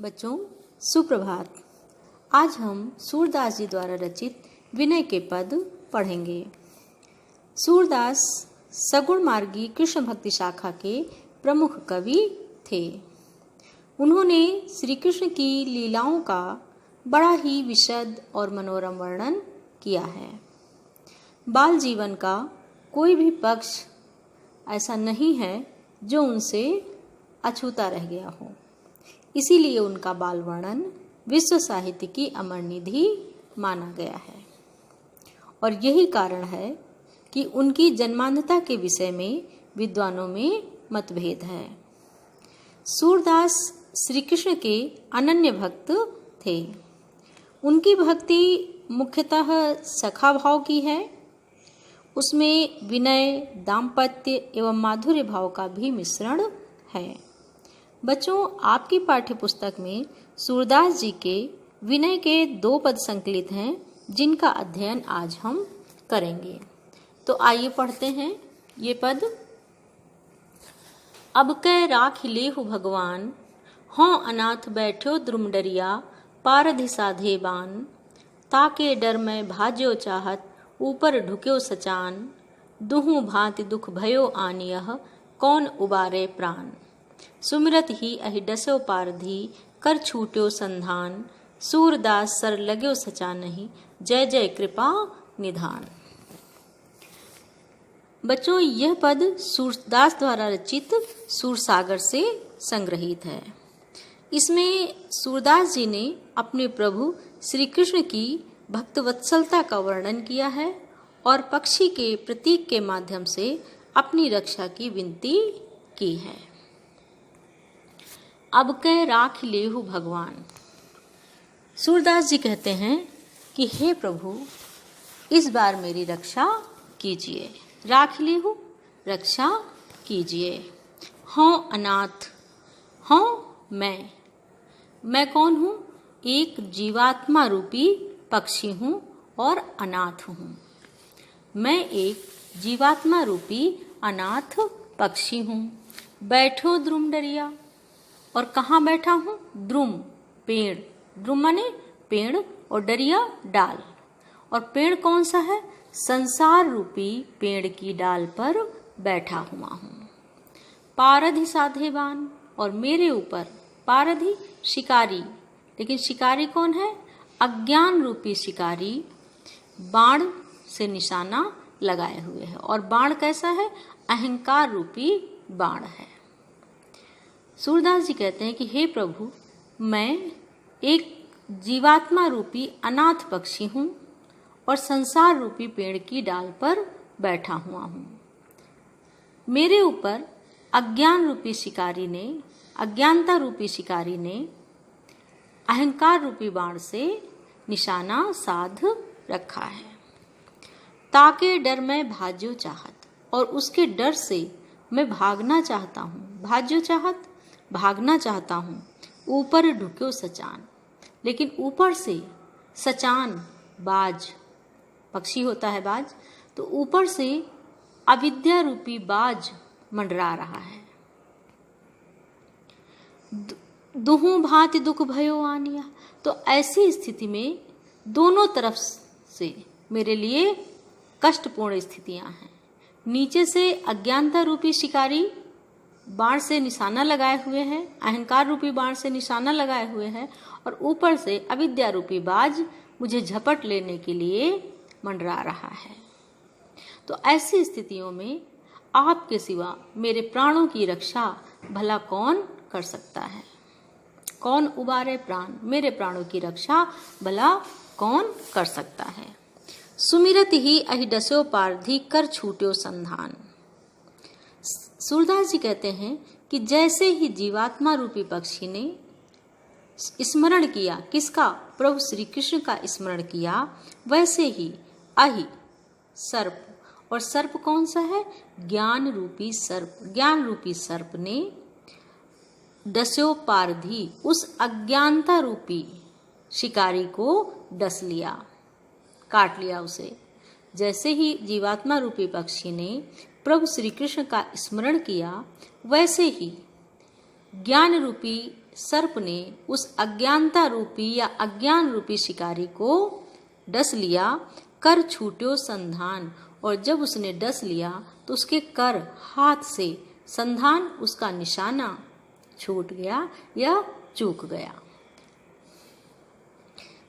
बच्चों सुप्रभात। आज हम सूरदास जी द्वारा रचित विनय के पद पढ़ेंगे। सूरदास सगुण मार्गी कृष्ण भक्ति शाखा के प्रमुख कवि थे। उन्होंने श्री कृष्ण की लीलाओं का बड़ा ही विशद और मनोरम वर्णन किया है। बाल जीवन का कोई भी पक्ष ऐसा नहीं है जो उनसे अछूता रह गया हो। इसीलिए उनका बाल वर्णन विश्व साहित्य की अमर निधि माना गया है। और यही कारण है कि उनकी जन्मांधता के विषय में विद्वानों में मतभेद है। सूरदास श्री कृष्ण के अनन्य भक्त थे। उनकी भक्ति मुख्यतः सखा भाव की है। उसमें विनय, दाम्पत्य एवं माधुर्य भाव का भी मिश्रण है। बच्चों, आपकी पाठ्यपुस्तक में सूरदास जी के विनय के 2 पद संकलित हैं, जिनका अध्ययन आज हम करेंगे। तो आइए पढ़ते हैं ये पद। अब कै राख लेहु भगवान, हों अनाथ बैठ्यो द्रुम डरिया, पारधि साधे बान, ताके डर में भाज्यो चाहत, ऊपर ढुक्यो सचान, दुहु भांति दुख भयो आनियह, कौन उबारे प्राण, सुमिरत ही अहि डस्यो पारधी, कर छूट्यो संधान, सूरदास सर लग्यो सचा नहीं, जय जय कृपा निधान। बच्चों, यह पद सूरदास द्वारा रचित सूरसागर से संग्रहित है। इसमें सूरदास जी ने अपने प्रभु श्री कृष्ण की भक्तवत्सलता का वर्णन किया है और पक्षी के प्रतीक के माध्यम से अपनी रक्षा की विनती की है। अब कै राख लेहु भगवान। सूरदास जी कहते हैं कि हे प्रभु, इस बार मेरी रक्षा कीजिए। राख लेहु, रक्षा कीजिए। हों अनाथ, हों मैं कौन हूँ? एक जीवात्मा रूपी पक्षी हूँ और अनाथ हूँ। मैं एक जीवात्मा रूपी अनाथ पक्षी हूँ। बैठो द्रुम डरिया, और कहाँ बैठा हूँ? द्रुम, पेड़। द्रुम माने पेड़ और डरिया डाल। और पेड़ कौन सा है? संसार रूपी पेड़ की डाल पर बैठा हुआ हूँ। पारधि साधेवान, और मेरे ऊपर पारधि शिकारी, लेकिन शिकारी कौन है? अज्ञान रूपी शिकारी बाण से निशाना लगाए हुए है। और बाण कैसा है? अहंकार रूपी बाण है। सूरदास जी कहते हैं कि हे प्रभु, मैं एक जीवात्मा रूपी अनाथ पक्षी हूँ और संसार रूपी पेड़ की डाल पर बैठा हुआ हूँ। मेरे ऊपर अज्ञान रूपी शिकारी ने, अज्ञानता रूपी शिकारी ने अहंकार रूपी बाण से निशाना साध रखा है। ताके डर में भाज्यो चाहत, और उसके डर से मैं भागना चाहता हूँ। भाज्यो चाहत, भागना चाहता हूँ। ऊपर ढुक्यो सचान, लेकिन ऊपर से सचान, बाज, पक्षी होता है बाज, तो ऊपर से अविद्या रूपी बाज मंडरा रहा है। दुहु भांति दुख भयो आनिया, तो ऐसी स्थिति में दोनों तरफ से मेरे लिए कष्टपूर्ण स्थितियां हैं। नीचे से अज्ञानता रूपी शिकारी बाण से निशाना लगाए हुए हैं, अहंकार रूपी बाण से निशाना लगाए हुए हैं, और ऊपर से अविद्या रूपी बाज मुझे झपट लेने के लिए मंडरा रहा है। तो ऐसी स्थितियों में आपके सिवा मेरे प्राणों की रक्षा भला कौन कर सकता है? कौन उबारे प्राण, मेरे प्राणों की रक्षा भला कौन कर सकता है? सुमिरत ही अहि डस्यो पारधी, कर छूट्यो संधान। सूरदास जी कहते हैं कि जैसे ही जीवात्मा रूपी पक्षी ने स्मरण किया, किसका? प्रभु श्री कृष्ण का स्मरण किया, वैसे ही अहि सर्प, और सर्प कौन सा है? ज्ञान रूपी सर्प। ज्ञान रूपी सर्प ने डस्यो पारधी, उस अज्ञानता रूपी शिकारी को डस लिया, काट लिया उसे। जैसे ही जीवात्मा रूपी पक्षी ने प्रभु श्री कृष्ण का स्मरण किया, वैसे ही ज्ञान रूपी सर्प ने उस अज्ञानता रूपी या अज्ञान रूपी शिकारी को डस लिया। कर छूट्यो संधान, और जब उसने डस लिया तो उसके कर हाथ से संधान उसका निशाना छूट गया या चूक गया।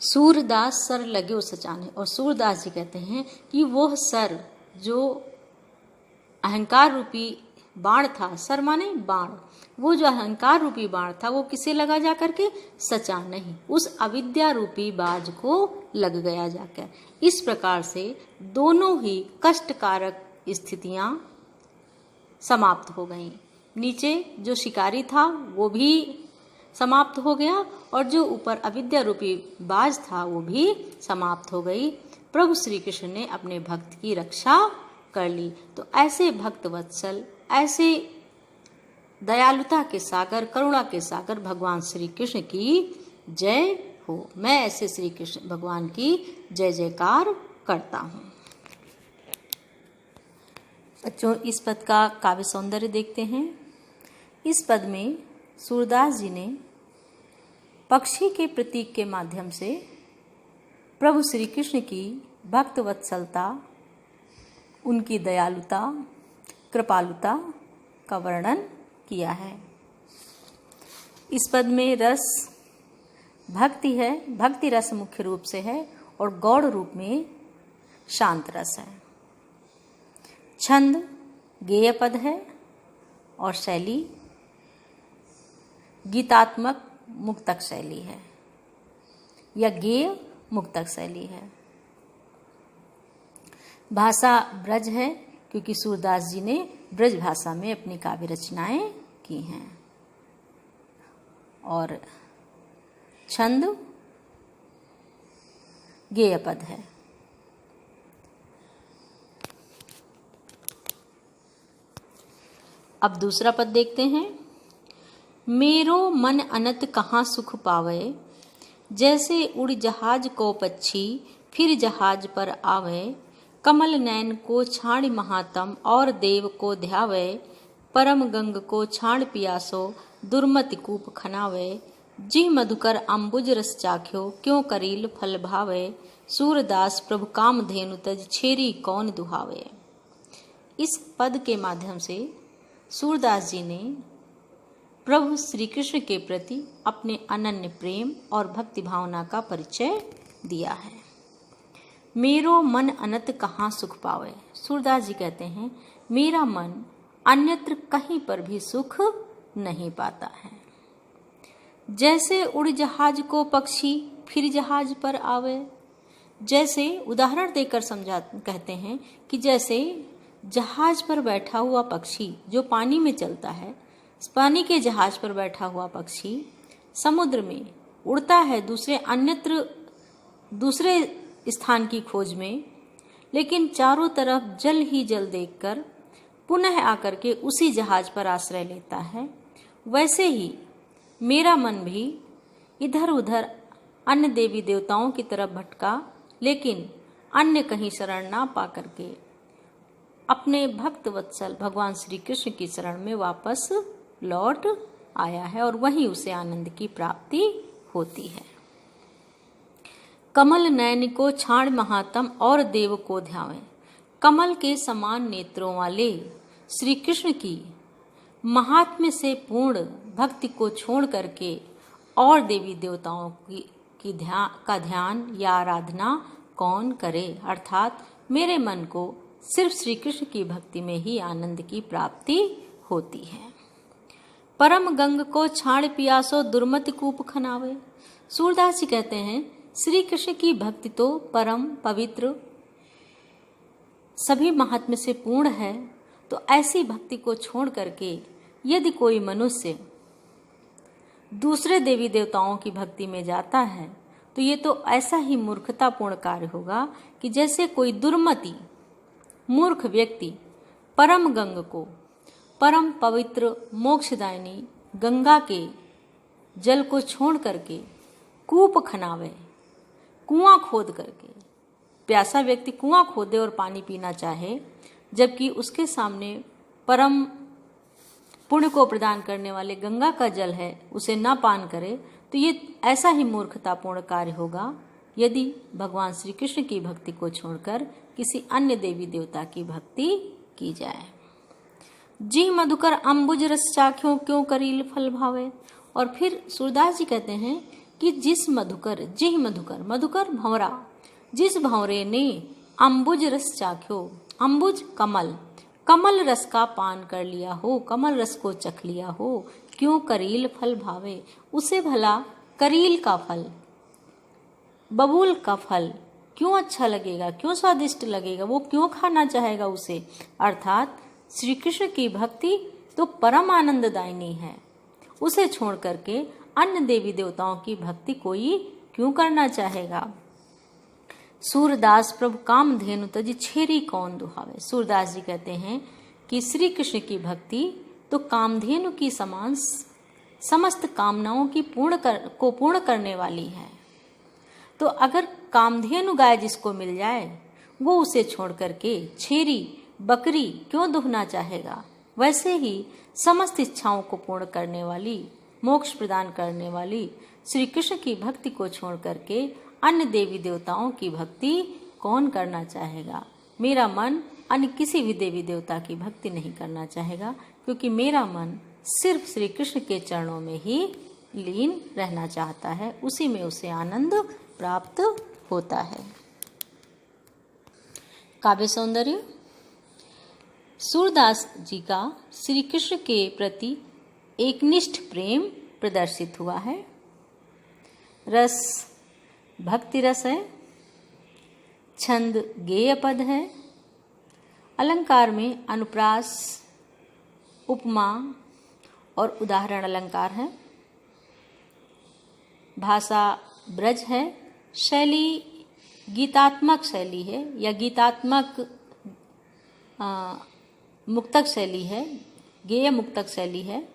सूरदास सर लगे सचाने, और सूरदास जी कहते हैं कि वह सर जो अहंकार रूपी बाण था, सर माने बाण, वो जो अहंकार रूपी बाण था वो किसे लगा जाकर के? सचा नहीं, उस अविद्या रूपी बाज को लग गया जाकर। इस प्रकार से दोनों ही कष्टकारक स्थितियां समाप्त हो गईं। नीचे जो शिकारी था वो भी समाप्त हो गया, और जो ऊपर अविद्या रूपी बाज था वो भी समाप्त हो गई। प्रभु श्री कृष्ण ने अपने भक्त की रक्षा कर ली। तो ऐसे भक्त वत्सल, ऐसे दयालुता के सागर, करुणा के सागर भगवान श्री कृष्ण की जय हो। मैं ऐसे श्री कृष्ण भगवान की जय जयकार करता हूँ। बच्चों, इस पद का काव्य सौंदर्य देखते हैं। इस पद में सूरदास जी ने पक्षी के प्रतीक के माध्यम से प्रभु श्री कृष्ण की भक्त वत्सलता, उनकी दयालुता, कृपालुता का वर्णन किया है। इस पद में रस भक्ति है, भक्ति रस मुख्य रूप से है, और गौड़ रूप में शांत रस है। छंद गेय पद है, और शैली गीतात्मक मुक्तक शैली है, या गेय मुक्तक शैली है। भाषा ब्रज है, क्योंकि सूरदास जी ने ब्रज भाषा में अपनी काव्य रचनाएं की हैं। और छंद गेय पद है। अब दूसरा पद देखते हैं। मेरो मन अनत कहाँ सुख पावे, जैसे उड़ जहाज को पक्षी फिर जहाज पर आवे। कमल नैन को छाण महातम और देव को ध्यावे। परम गंग को छाण पियासो दुर्मति कूप खनावे। जी मधुकर अम्बुज रस चाख्यो क्यों करील फल भावे। सूरदास प्रभु काम धेनु तज छेरी कौन दुहावे। इस पद के माध्यम से सूरदास जी ने प्रभु श्री कृष्ण के प्रति अपने अनन्य प्रेम और भक्ति भावना का परिचय दिया है। मेरो मन अनत कहाँ सुख पावे। सूरदास जी कहते हैं, मेरा मन अन्यत्र कहीं पर भी सुख नहीं पाता है। जैसे उड़ जहाज को पक्षी फिर जहाज पर आवे। जैसे उदाहरण देकर कहते हैं कि जैसे जहाज पर बैठा हुआ पक्षी जो पानी में चलता है, पानी के जहाज पर बैठा हुआ पक्षी समुद्र में उड़ता है दूसरे स्थान की खोज में, लेकिन चारों तरफ जल ही जल देखकर पुनः आकर के उसी जहाज पर आश्रय लेता है। वैसे ही मेरा मन भी इधर उधर अन्य देवी देवताओं की तरफ भटका, लेकिन अन्य कहीं शरण ना पा करके अपने भक्त वत्सल भगवान श्री कृष्ण की शरण में वापस लौट आया है, और वहीं उसे आनंद की प्राप्ति होती है। कमल नयन को छाण महात्म और देव को ध्यावे। कमल के समान नेत्रों वाले श्री कृष्ण की महात्म्य से पूर्ण भक्ति को छोड़ करके और देवी देवताओं का ध्यान या आराधना कौन करे। अर्थात मेरे मन को सिर्फ श्री कृष्ण की भक्ति में ही आनंद की प्राप्ति होती है। परम गंग को छाण पियासो दुर्मति कूप खनावे। सूरदास जी कहते हैं, श्री कृष्ण की भक्ति तो परम पवित्र सभी महात्म्य से पूर्ण है, तो ऐसी भक्ति को छोड़ करके यदि कोई मनुष्य दूसरे देवी देवताओं की भक्ति में जाता है, तो ये तो ऐसा ही मूर्खतापूर्ण कार्य होगा कि जैसे कोई दुर्मति मूर्ख व्यक्ति परम गंग को, परम पवित्र मोक्षदायिनी गंगा के जल को छोड़ करके कूप खनावे, कुआं खोद करके प्यासा व्यक्ति कुआं खोदे और पानी पीना चाहे, जबकि उसके सामने परम पुण्य को प्रदान करने वाले गंगा का जल है उसे न पान करे तो ये ऐसा ही मूर्खतापूर्ण कार्य होगा यदि भगवान श्री कृष्ण की भक्ति को छोड़कर किसी अन्य देवी देवता की भक्ति की जाए। जी मधुकर अम्बुज रस चाख्यो क्यों करील फल भावे। और फिर सूरदास जी कहते हैं कि जिस मधुकर, जिह मधुकर, मधुकर भंवरा, जिस भंवरे ने अम्बुज रस चाख्यो, अम्बुज कमल, कमल रस का पान कर लिया हो, कमल रस को चख लिया हो, क्यों करील फल भावे, उसे भला करील का फल, बबूल का फल क्यों अच्छा लगेगा, क्यों स्वादिष्ट लगेगा, वो क्यों खाना चाहेगा उसे। अर्थात श्री कृष्ण की भक्ति तो परम आनंददायिनी है, उसे छोड़ करके अन्य देवी देवताओं की भक्ति कोई क्यों करना चाहेगा। सूरदास प्रभु कामधेनु तजी छेरी कौन दुहावे। सूरदास जी कहते हैं कि श्री कृष्ण की भक्ति तो कामधेनु की समान समस्त कामनाओं की पूर्ण करने वाली है। तो अगर कामधेनु गाय जिसको मिल जाए वो उसे छोड़ करके छेरी बकरी क्यों दुहना चाहेगा। वैसे ही समस्त इच्छाओं को पूर्ण करने वाली, मोक्ष प्रदान करने वाली श्री कृष्ण की भक्ति को छोड़ करके अन्य देवी देवताओं की भक्ति कौन करना चाहेगा। मेरा मन अन्य किसी भी देवी देवता की भक्ति नहीं करना चाहेगा, क्योंकि मेरा मन सिर्फ श्री कृष्ण के चरणों में ही लीन रहना चाहता है, उसी में उसे आनंद प्राप्त होता है। काव्य सौंदर्य। सूरदास जी का श्री कृष्ण के प्रति एकनिष्ठ प्रेम प्रदर्शित हुआ है। रस भक्ति रस है, छंद गेय पद है, अलंकार में अनुप्रास, उपमा और उदाहरण अलंकार है, भाषा ब्रज है, शैली गीतात्मक शैली है या गीतात्मक मुक्तक शैली है, गेय मुक्तक शैली है,